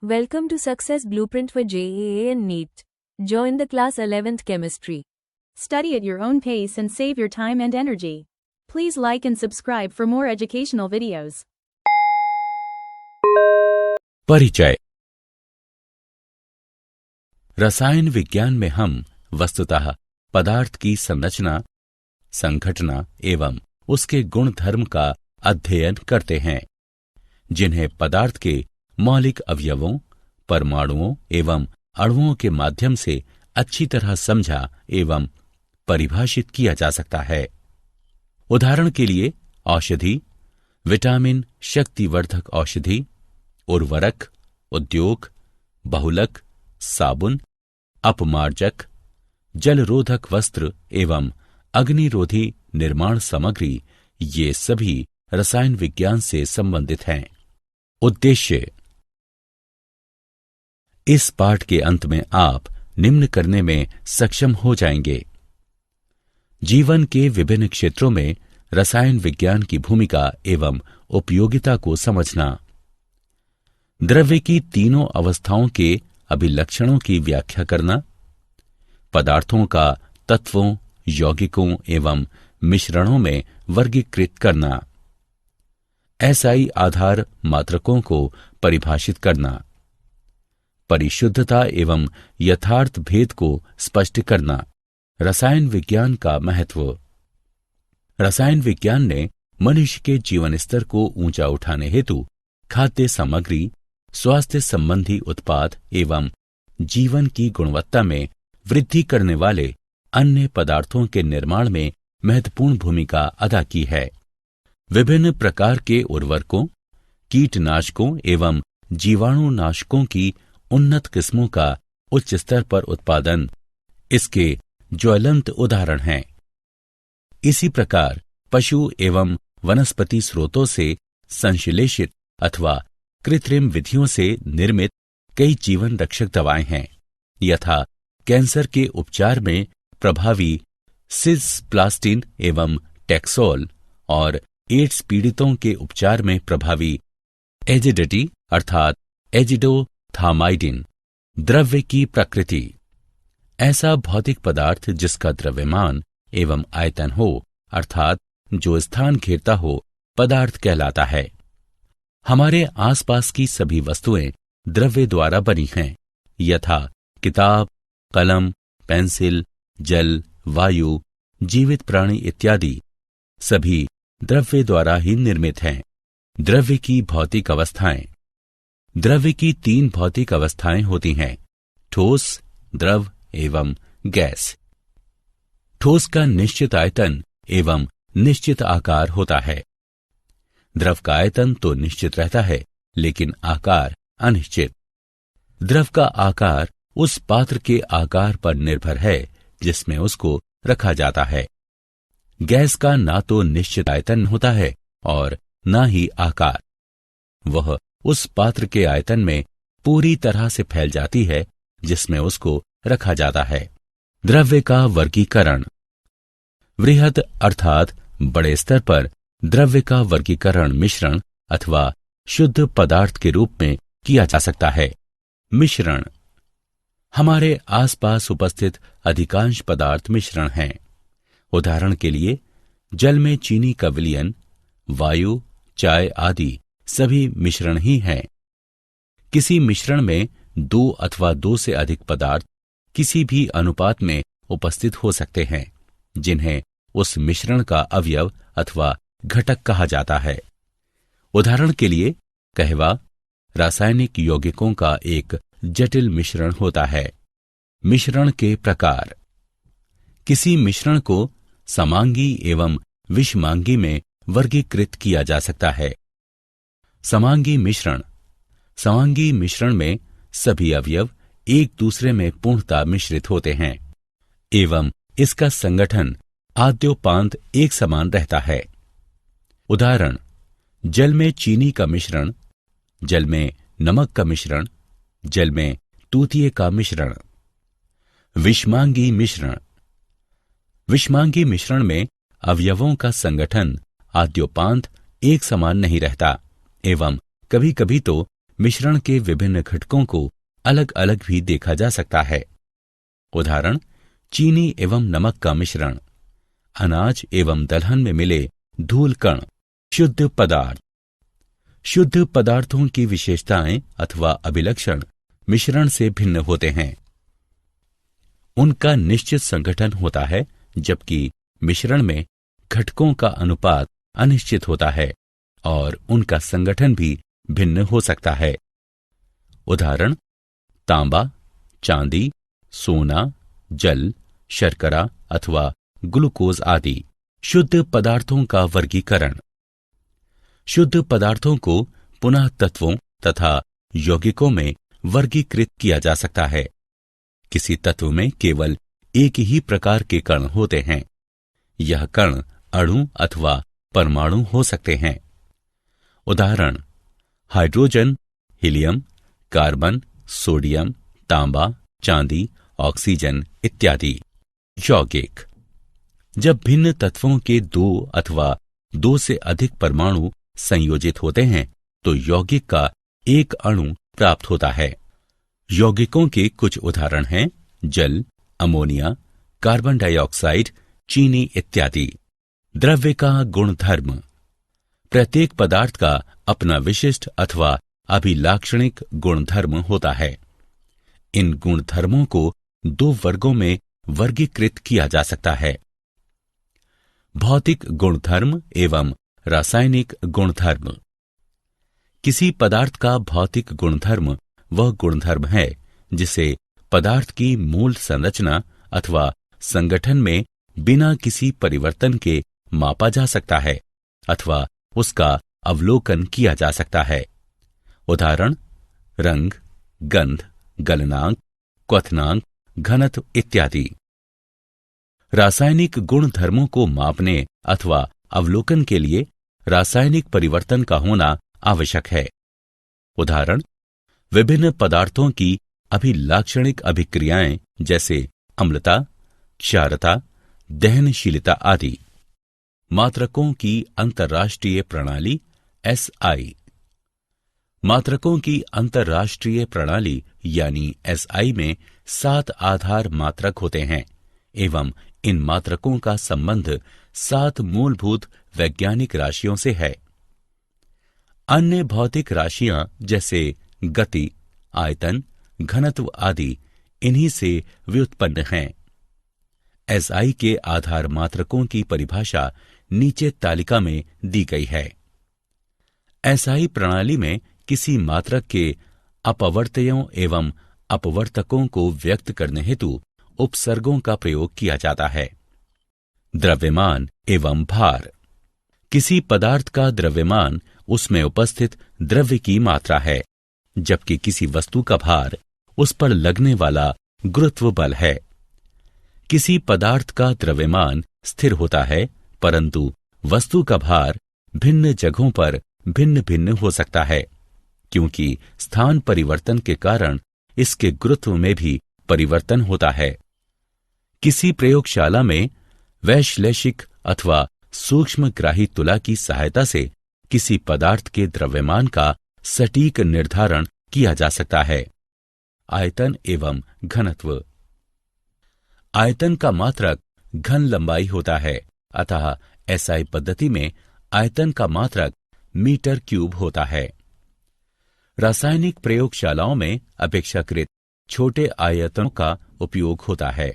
Welcome to Success Blueprint for JEE and NEET. Join the class 11th Chemistry. Study at your own pace and save your time and energy. Please like and subscribe for more educational videos. परिचय। रसायन विज्ञान में हम वस्तुतः पदार्थ की संरचना, संघटना एवं उसके गुण धर्म का अध्ययन करते हैं, जिन्हें पदार्थ के मौलिक अवयवों, परमाणुओं एवं अणुओं के माध्यम से अच्छी तरह समझा एवं परिभाषित किया जा सकता है। उदाहरण के लिए औषधि, विटामिन, शक्तिवर्धक औषधि, उर्वरक, उद्योग, बहुलक, साबुन, अपमार्जक, जलरोधक वस्त्र एवं अग्निरोधी निर्माण सामग्री, ये सभी रसायन विज्ञान से संबंधित हैं। उद्देश्य। इस पाठ के अंत में आप निम्न करने में सक्षम हो जाएंगे: जीवन के विभिन्न क्षेत्रों में रसायन विज्ञान की भूमिका एवं उपयोगिता को समझना, द्रव्य की तीनों अवस्थाओं के अभिलक्षणों की व्याख्या करना, पदार्थों का तत्वों, यौगिकों एवं मिश्रणों में वर्गीकृत करना, एसआई आधार मात्रकों को परिभाषित करना, परिशुद्धता एवं यथार्थ भेद को स्पष्ट करना। रसायन विज्ञान का महत्व। रसायन विज्ञान ने मनुष्य के जीवन स्तर को ऊंचा उठाने हेतु खाद्य सामग्री, स्वास्थ्य संबंधी उत्पाद एवं जीवन की गुणवत्ता में वृद्धि करने वाले अन्य पदार्थों के निर्माण में महत्वपूर्ण भूमिका अदा की है। विभिन्न प्रकार के उर्वरकों, कीटनाशकों एवं जीवाणुनाशकों की उन्नत किस्मों का उच्च स्तर पर उत्पादन इसके ज्वलंत उदाहरण हैं। इसी प्रकार पशु एवं वनस्पति स्रोतों से संश्लेषित अथवा कृत्रिम विधियों से निर्मित कई जीवन रक्षक दवाएं हैं, यथा कैंसर के उपचार में प्रभावी सिस्प्लास्टिन एवं टैक्सोल और एड्स पीड़ितों के उपचार में प्रभावी एजिडिटी अर्थात एजिडोथामाइडिन। द्रव्य की प्रकृति। ऐसा भौतिक पदार्थ जिसका द्रव्यमान एवं आयतन हो, अर्थात जो स्थान घेरता हो, पदार्थ कहलाता है। हमारे आसपास की सभी वस्तुएं द्रव्य द्वारा बनी हैं, यथा किताब, कलम, पेंसिल, जल, वायु, जीवित प्राणी इत्यादि सभी द्रव्य द्वारा ही निर्मित हैं। द्रव्य की भौतिक अवस्थाएं। द्रव्य की तीन भौतिक अवस्थाएं होती हैं: ठोस, द्रव एवं गैस। ठोस का निश्चित आयतन एवं निश्चित आकार होता है। द्रव का आयतन तो निश्चित रहता है, लेकिन आकार अनिश्चित। द्रव का आकार उस पात्र के आकार पर निर्भर है जिसमें उसको रखा जाता है। गैस का ना तो निश्चित आयतन होता है और ना ही आकार। वह उस पात्र के आयतन में पूरी तरह से फैल जाती है जिसमें उसको रखा जाता है। द्रव्य का वर्गीकरण। वृहद अर्थात बड़े स्तर पर द्रव्य का वर्गीकरण मिश्रण अथवा शुद्ध पदार्थ के रूप में किया जा सकता है। मिश्रण। हमारे आसपास उपस्थित अधिकांश पदार्थ मिश्रण हैं। उदाहरण के लिए जल में चीनी का विलयन, वायु, चाय आदि सभी मिश्रण ही हैं। किसी मिश्रण में दो अथवा दो से अधिक पदार्थ किसी भी अनुपात में उपस्थित हो सकते हैं, जिन्हें उस मिश्रण का अवयव अथवा घटक कहा जाता है। उदाहरण के लिए कहवा रासायनिक यौगिकों का एक जटिल मिश्रण होता है। मिश्रण के प्रकार। किसी मिश्रण को समांगी एवं विषमांगी में वर्गीकृत किया जा सकता है। समांगी मिश्रण। समांगी मिश्रण में सभी अवयव एक दूसरे में पूर्णतः मिश्रित होते हैं एवं इसका संगठन आद्योपांत एक समान रहता है। उदाहरण: जल में चीनी का मिश्रण, जल में नमक का मिश्रण, जल में तूतिए का मिश्रण। विषमांगी मिश्रण। विषमांगी मिश्रण में अवयवों का संगठन आद्योपांत एक समान नहीं रहता एवं कभी कभी तो मिश्रण के विभिन्न घटकों को अलग अलग भी देखा जा सकता है। उदाहरण, चीनी एवं नमक का मिश्रण, अनाज एवं दलहन में मिले धूल कण। शुद्ध पदार्थ। शुद्ध पदार्थों की विशेषताएं अथवा अभिलक्षण मिश्रण से भिन्न होते हैं। उनका निश्चित संगठन होता है, जबकि मिश्रण में घटकों का अनुपात अनिश्चित होता है और उनका संगठन भी भिन्न हो सकता है। उदाहरण, तांबा, चांदी, सोना, जल, शर्करा अथवा ग्लूकोज आदि। शुद्ध पदार्थों का वर्गीकरण। शुद्ध पदार्थों को पुनः तत्वों तथा यौगिकों में वर्गीकृत किया जा सकता है। किसी तत्व में केवल एक ही प्रकार के कण होते हैं। यह कण अणु अथवा परमाणु हो सकते हैं। उदाहरण, हाइड्रोजन, हीलियम, कार्बन, सोडियम, तांबा, चांदी, ऑक्सीजन इत्यादि। यौगिक। जब भिन्न तत्वों के दो अथवा दो से अधिक परमाणु संयोजित होते हैं तो यौगिक का एक अणु प्राप्त होता है। यौगिकों के कुछ उदाहरण हैं जल, अमोनिया, कार्बन डाइऑक्साइड, चीनी इत्यादि। द्रव्य का गुणधर्म। प्रत्येक पदार्थ का अपना विशिष्ट अथवा अभिलाक्षणिक गुणधर्म होता है। इन गुणधर्मों को दो वर्गों में वर्गीकृत किया जा सकता है, भौतिक गुणधर्म एवं रासायनिक गुणधर्म। किसी पदार्थ का भौतिक गुणधर्म वह गुणधर्म है जिसे पदार्थ की मूल संरचना अथवा संगठन में बिना किसी परिवर्तन के मापा जा सकता है अथवा उसका अवलोकन किया जा सकता है। उदाहरण, रंग, गंध, गलनांक, क्वथनांक, घनत्व इत्यादि। रासायनिक गुणधर्मों को मापने अथवा अवलोकन के लिए रासायनिक परिवर्तन का होना आवश्यक है। उदाहरण, विभिन्न पदार्थों की अभिलाक्षणिक अभिक्रियाएं जैसे अम्लता, क्षारता, दहनशीलता आदि। मात्रकों की अंतर्राष्ट्रीय प्रणाली SI। मात्रकों की अंतर्राष्ट्रीय प्रणाली यानी SI में 7 आधार मात्रक होते हैं एवं इन मात्रकों का संबंध 7 मूलभूत वैज्ञानिक राशियों से है। अन्य भौतिक राशियां जैसे गति, आयतन, घनत्व आदि इन्हीं से व्युत्पन्न हैं। SI के आधार मात्रकों की परिभाषा नीचे तालिका में दी गई है। SI प्रणाली में किसी मात्रक के अपवर्तयों एवं अपवर्तकों को व्यक्त करने हेतु उपसर्गों का प्रयोग किया जाता है। द्रव्यमान एवं भार। किसी पदार्थ का द्रव्यमान उसमें उपस्थित द्रव्य की मात्रा है, जबकि किसी वस्तु का भार उस पर लगने वाला गुरुत्व बल है। किसी पदार्थ का द्रव्यमान स्थिर होता है, परंतु वस्तु का भार भिन्न जगहों पर भिन्न भिन्न हो सकता है, क्योंकि स्थान परिवर्तन के कारण इसके गुरुत्व में भी परिवर्तन होता है। किसी प्रयोगशाला में वैश्लेषिक अथवा सूक्ष्मग्राही तुला की सहायता से किसी पदार्थ के द्रव्यमान का सटीक निर्धारण किया जा सकता है। आयतन एवं घनत्व। आयतन का मात्रक घन लंबाई होता है, अतः SI पद्धति में आयतन का मात्रक मीटर क्यूब होता है। रासायनिक प्रयोगशालाओं में अपेक्षाकृत छोटे आयतनों का उपयोग होता है,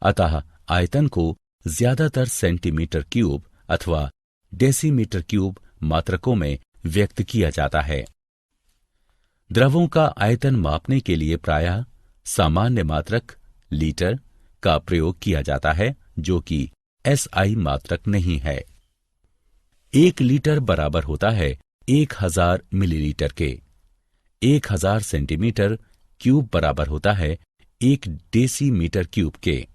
अतः आयतन को ज्यादातर सेंटीमीटर क्यूब अथवा डेसीमीटर क्यूब मात्रकों में व्यक्त किया जाता है। द्रवों का आयतन मापने के लिए प्रायः सामान्य मात्रक लीटर का प्रयोग किया जाता है, जो कि SI मात्रक नहीं है। 1 लीटर बराबर होता है 1000 मिलीलीटर के। 1000 सेंटीमीटर क्यूब बराबर होता है 1 डेसीमीटर क्यूब के।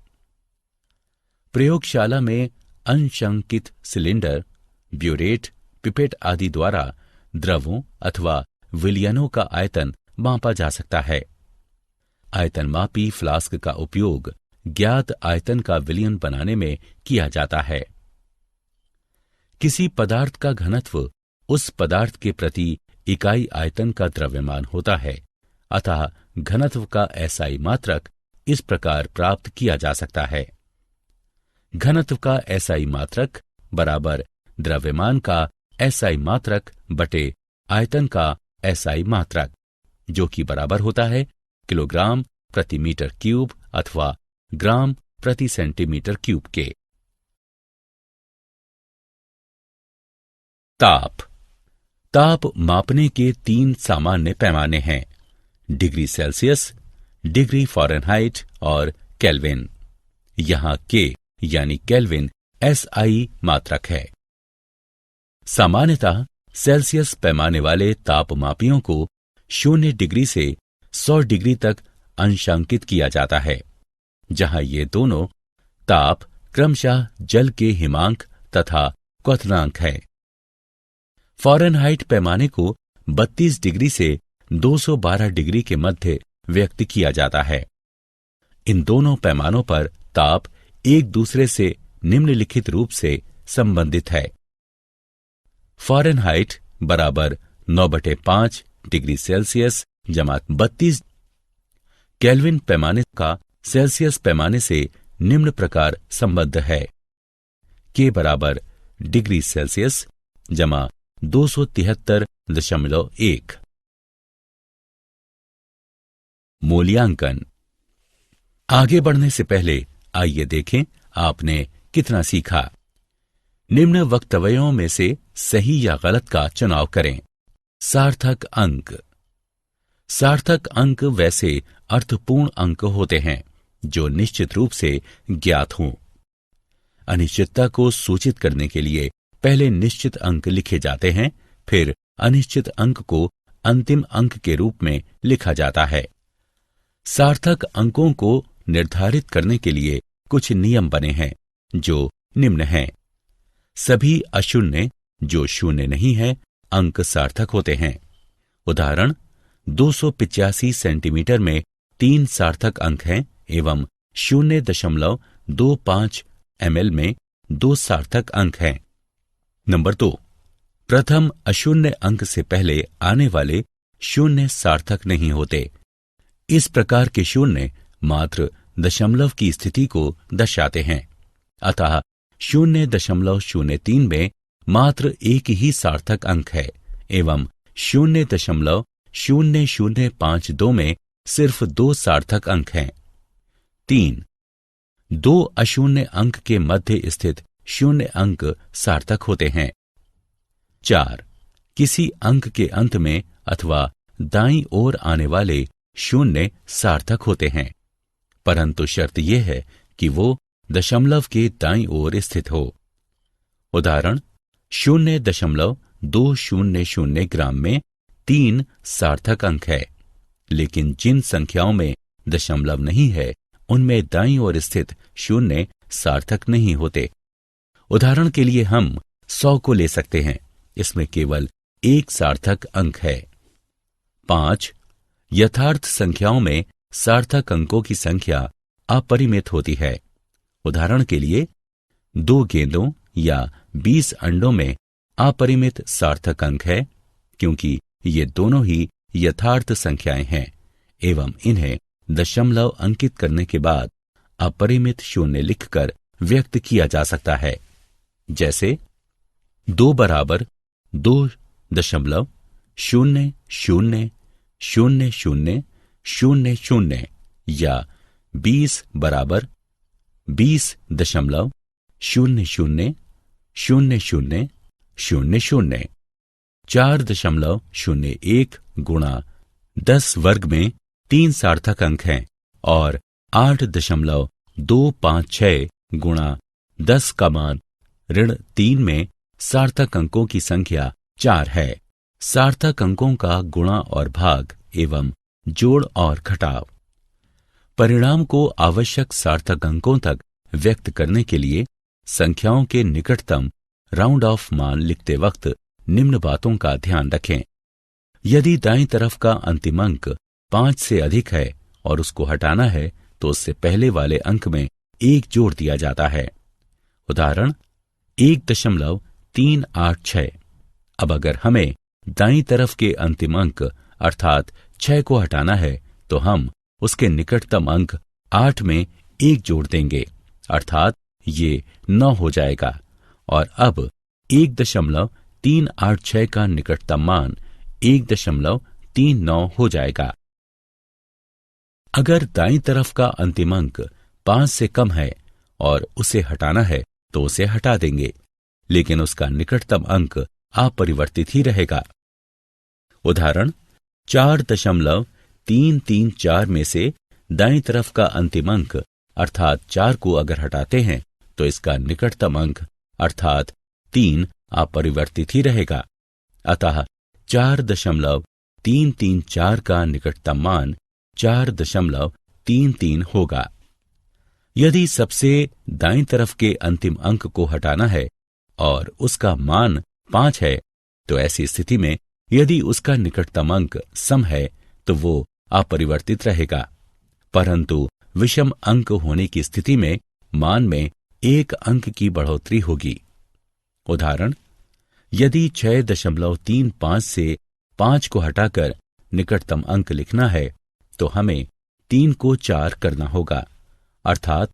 प्रयोगशाला में अंशांकित सिलेंडर, ब्यूरेट, पिपेट आदि द्वारा द्रवों अथवा विलयनों का आयतन मापा जा सकता है। आयतनमापी फ्लास्क का उपयोग ज्ञात आयतन का विलयन बनाने में किया जाता है। किसी पदार्थ का घनत्व उस पदार्थ के प्रति इकाई आयतन का द्रव्यमान होता है, अतः घनत्व का एसआई मात्रक इस प्रकार प्राप्त किया जा सकता है। घनत्व का एसआई मात्रक बराबर द्रव्यमान का एसआई मात्रक बटे आयतन का एसआई मात्रक, जो कि बराबर होता है किलोग्राम प्रति मीटर क्यूब अथवा ग्राम प्रति सेंटीमीटर क्यूब के। ताप मापने के 3 सामान्य पैमाने हैं, डिग्री सेल्सियस, डिग्री फ़ारेनहाइट और केल्विन। यहां के यानी केल्विन एसआई मात्रक है। सामान्यतः सेल्सियस पैमाने वाले तापमापियों को 0 डिग्री से 100 डिग्री तक अंशांकित किया जाता है, जहां ये दोनों ताप क्रमशः जल के हिमांक तथा क्वथनांक है। फ़ारेनहाइट पैमाने को 32 डिग्री से 212 डिग्री के मध्य व्यक्त किया जाता है। इन दोनों पैमानों पर ताप एक दूसरे से निम्नलिखित रूप से संबंधित है। फ़ारेनहाइट बराबर 9/5 डिग्री सेल्सियस जमा 32। केल्विन पैमाने का सेल्सियस पैमाने से निम्न प्रकार संबद्ध है, के बराबर डिग्री सेल्सियस जमा 273.1। मूल्यांकन। आगे बढ़ने से पहले आइए देखें आपने कितना सीखा। निम्न वक्तव्यों में से सही या गलत का चुनाव करें। सार्थक अंक। सार्थक अंक वैसे अर्थपूर्ण अंक होते हैं जो निश्चित रूप से ज्ञात हों। अनिश्चितता को सूचित करने के लिए पहले निश्चित अंक लिखे जाते हैं, फिर अनिश्चित अंक को अंतिम अंक के रूप में लिखा जाता है। सार्थक अंकों को निर्धारित करने के लिए कुछ नियम बने हैं जो निम्न हैं। सभी अशून्य जो शून्य नहीं है अंक सार्थक होते हैं। उदाहरण 285 सेंटीमीटर में 3 सार्थक अंक हैं एवं 0.25 ml में 2 सार्थक अंक हैं। नंबर 2, प्रथम अशून्य अंक से पहले आने वाले शून्य सार्थक नहीं होते। इस प्रकार के शून्य मात्र दशमलव की स्थिति को दर्शाते हैं, अतः 0.03 में मात्र एक ही सार्थक अंक है एवं 0.0052 में सिर्फ 2 सार्थक अंक हैं। 3, 2 अशून्य अंक के मध्य स्थित शून्य अंक सार्थक होते हैं। 4, किसी अंक के अंत में अथवा दाईं ओर आने वाले शून्य सार्थक होते हैं, परंतु शर्त यह है कि वो दशमलव के दाईं ओर स्थित हो। उदाहरण 0.200 ग्राम में 3 सार्थक अंक है, लेकिन जिन संख्याओं में दशमलव नहीं है उनमें दाईं ओर स्थित शून्य सार्थक नहीं होते। उदाहरण के लिए हम 100 को ले सकते हैं, इसमें केवल 1 सार्थक अंक है। 5, यथार्थ संख्याओं में सार्थक अंकों की संख्या अपरिमित होती है। उदाहरण के लिए 2 गेंदों या 20 अंडों में अपरिमित सार्थक अंक है, क्योंकि ये दोनों ही यथार्थ संख्याएं हैं एवं इन्हें दशमलव अंकित करने के बाद अपरिमित शून्य लिखकर व्यक्त किया जा सकता है, जैसे 2 बराबर 2.000000 या 20 बराबर 20.000000। 4.01 गुणा 10 वर्ग में 3 सार्थक अंक हैं और 8.256 गुणा 10 का मान -3 में सार्थक अंकों की संख्या 4 है। सार्थक अंकों का गुणा और भाग एवं जोड़ और घटाव। परिणाम को आवश्यक सार्थक अंकों तक व्यक्त करने के लिए संख्याओं के निकटतम राउंड ऑफ मान लिखते वक्त निम्न बातों का ध्यान रखें। यदि दाईं तरफ का अंतिम अंक 5 से अधिक है और उसको हटाना है तो उससे पहले वाले अंक में 1 जोड़ दिया जाता है। उदाहरण 1.386। अब अगर हमें दाईं तरफ के अंतिम अंक अर्थात 6 को हटाना है तो हम उसके निकटतम अंक 8 में 1 जोड़ देंगे अर्थात ये 9 हो जाएगा और अब 1.386 का निकटतम मान 1.39 हो जाएगा। अगर दाईं तरफ का अंतिम अंक 5 से कम है और उसे हटाना है तो उसे हटा देंगे, लेकिन उसका निकटतम अंक अपरिवर्तित ही रहेगा। उदाहरण 4.334 में से दाईं तरफ का अंतिम अंक अर्थात 4 को अगर हटाते हैं तो इसका निकटतम अंक अर्थात 3 अपरिवर्तित ही रहेगा। अतः 4.334 का निकटतम मान 4.33 होगा। यदि सबसे दाईं तरफ के अंतिम अंक को हटाना है और उसका मान 5 है तो ऐसी स्थिति में यदि उसका निकटतम अंक सम है तो वो अपरिवर्तित रहेगा, परंतु विषम अंक होने की स्थिति में मान में 1 अंक की बढ़ोतरी होगी। उदाहरण यदि 6.35 से 5 को हटाकर निकटतम अंक लिखना है तो हमें 3 को 4 करना होगा अर्थात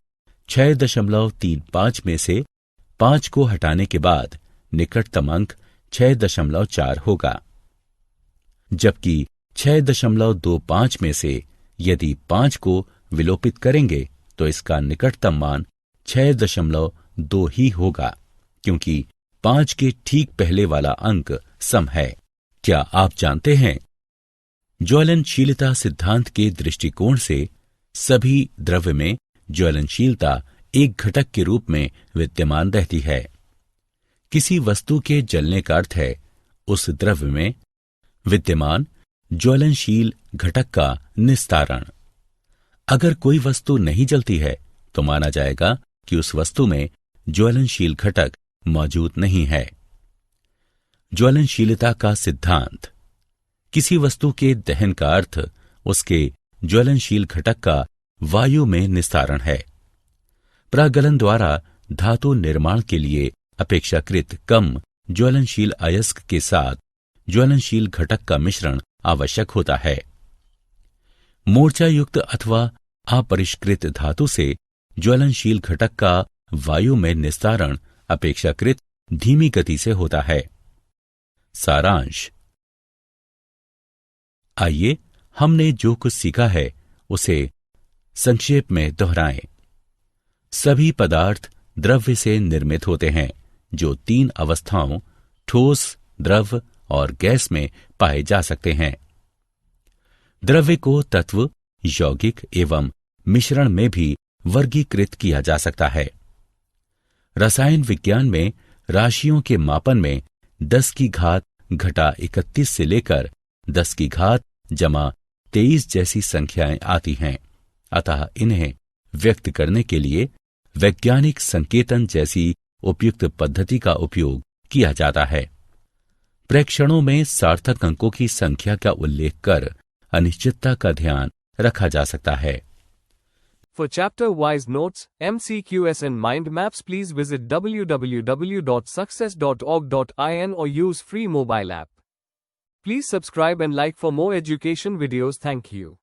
6.35 में से 5 को हटाने के बाद निकटतम अंक 6.4 होगा, जबकि 6.25 में से यदि 5 को विलोपित करेंगे तो इसका निकटतम मान 6.2 ही होगा, क्योंकि 5 के ठीक पहले वाला अंक सम है। क्या आप जानते हैं, ज्वलनशीलता सिद्धांत के दृष्टिकोण से सभी द्रव्य में ज्वलनशीलता एक घटक के रूप में विद्यमान रहती है। किसी वस्तु के जलने का अर्थ है उस द्रव्य में विद्यमान ज्वलनशील घटक का निस्तारण। अगर कोई वस्तु नहीं जलती है तो माना जाएगा कि उस वस्तु में ज्वलनशील घटक मौजूद नहीं है। ज्वलनशीलता का सिद्धांत किसी वस्तु के दहन का अर्थ उसके ज्वलनशील घटक का वायु में निस्तारण है। प्रागलन द्वारा धातु निर्माण के लिए अपेक्षाकृत कम ज्वलनशील अयस्क के साथ ज्वलनशील घटक का मिश्रण आवश्यक होता है। मूर्छायुक्त अथवा अपरिष्कृत धातु से ज्वलनशील घटक का वायु में निस्तारण अपेक्षाकृत धीमी गति से होता है। सारांश। आइए हमने जो कुछ सीखा है उसे संक्षेप में दोहराएं। सभी पदार्थ द्रव्य से निर्मित होते हैं जो 3 अवस्थाओं ठोस, द्रव और गैस में पाए जा सकते हैं। द्रव्य को तत्व, यौगिक एवं मिश्रण में भी वर्गीकृत किया जा सकता है। रसायन विज्ञान में राशियों के मापन में 10 की घात घटा 31 से लेकर 10 की घात जमा 23 जैसी संख्याएं आती हैं, अतः इन्हें व्यक्त करने के लिए वैज्ञानिक संकेतन जैसी उपयुक्त पद्धति का उपयोग किया जाता है। प्रेक्षणों में सार्थक अंकों की संख्या का उल्लेख कर अनिश्चितता का ध्यान रखा जा सकता है। For chapter-wise notes, MCQs and mind maps, please visit www.success.org.in or use free mobile app. Please subscribe and like for more education videos. Thank you.